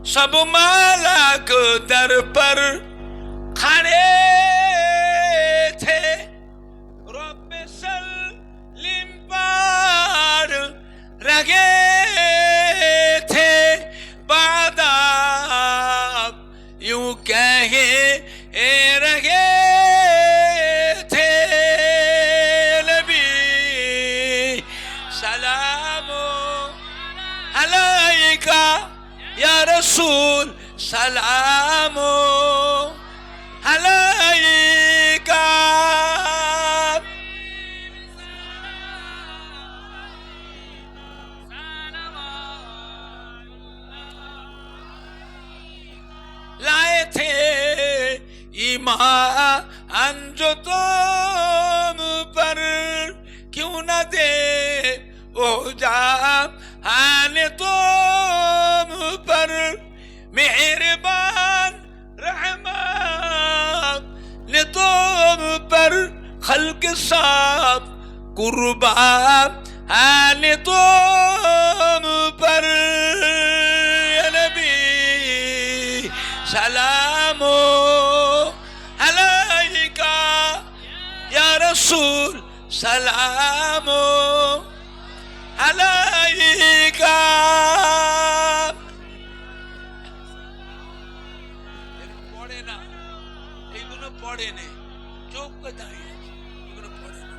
सब मालाक दर पर खड़े थे, रब्बे सल्लिम पर रगे थे, बादाब यूं कहे रगे थे। नबी सलामो अलैका या रसूल, सलामो अलैका। लाए थे ईमान जो तुम पर, क्यों न दे वो जान तुम पर। मेहरबान रहमान ने तुम पर, खल्क साब कुर्बान ने तुम पर। या नबी सलामो अलैका या रसूल, सलामो अलैका। পড়ে না, এইগুলো পড়ে নে, চোখ দাঁড়িয়ে আছে, এগুলো পড়ে না,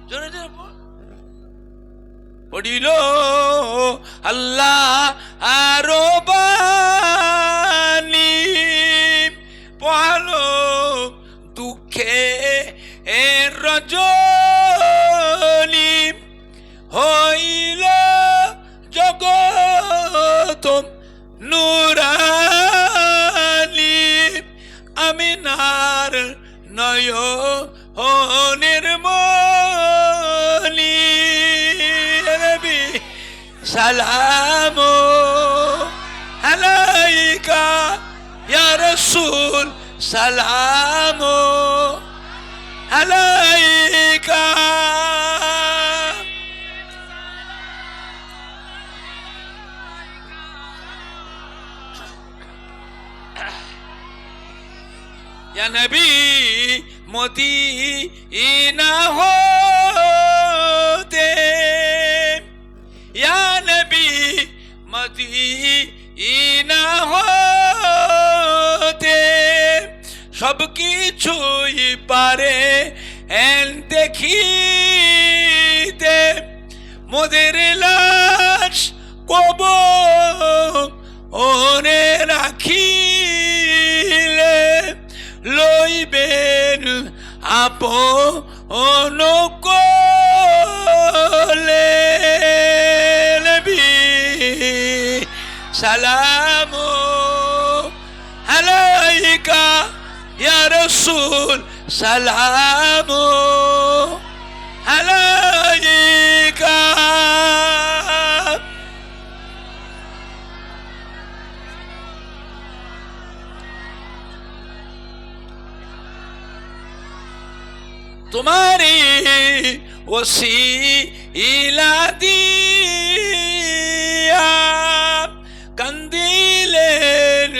জোরে জোরে পড়িল আল্লাহ আরো বাণী, পড়ালো দুঃখে এর রজনী, হইল জগত নুরানি, আমিনার নয়নের মনি। নবী সালামো আলাইকা ইয়া রাসূল, সালামো আলাইকা। या नबी मदीना होते, या नबी मदीना होते, सब কিছুই পারে দেখিতে, মোদের লাশ কবরে রাখিলে, লইবেন আপন কোলে। নবী সালামো আলাইকা ইয়া রাসূল, সালামো আলাইকা। तुम्हारी वसीला दिया, कंदीलेर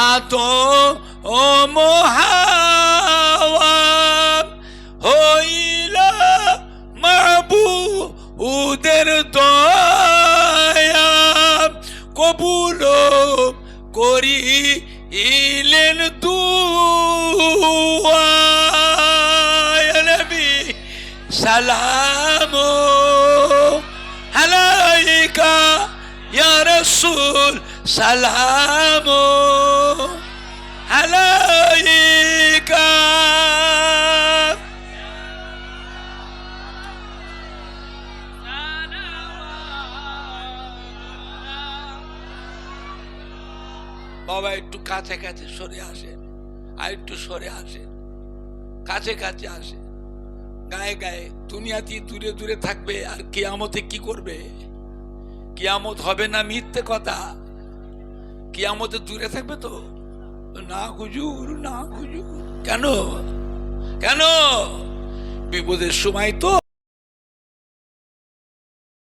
आतो ओ मोहावा, होइला মাবুদের দয়া, কবুল করিলেন দুআ। সালামো আলাইকা ইয়া রাসূল, সালামো আলাইকা। বাবা একটু কাছে কাছে সরে আসেন, আর একটু সরে আসেন, কাছে কাছে আসেন। গায়ে গায়ে দুনিয়াতে দূরে দূরে থাকবে, আর কিয়ামতে কি করবে? কিয়ামত হবে না মিথ্যে কথা, কিয়ামতে দূরে থাকবে তো। না হুজুর, না হুজুর, কেন কেন? বিপদের সময় তো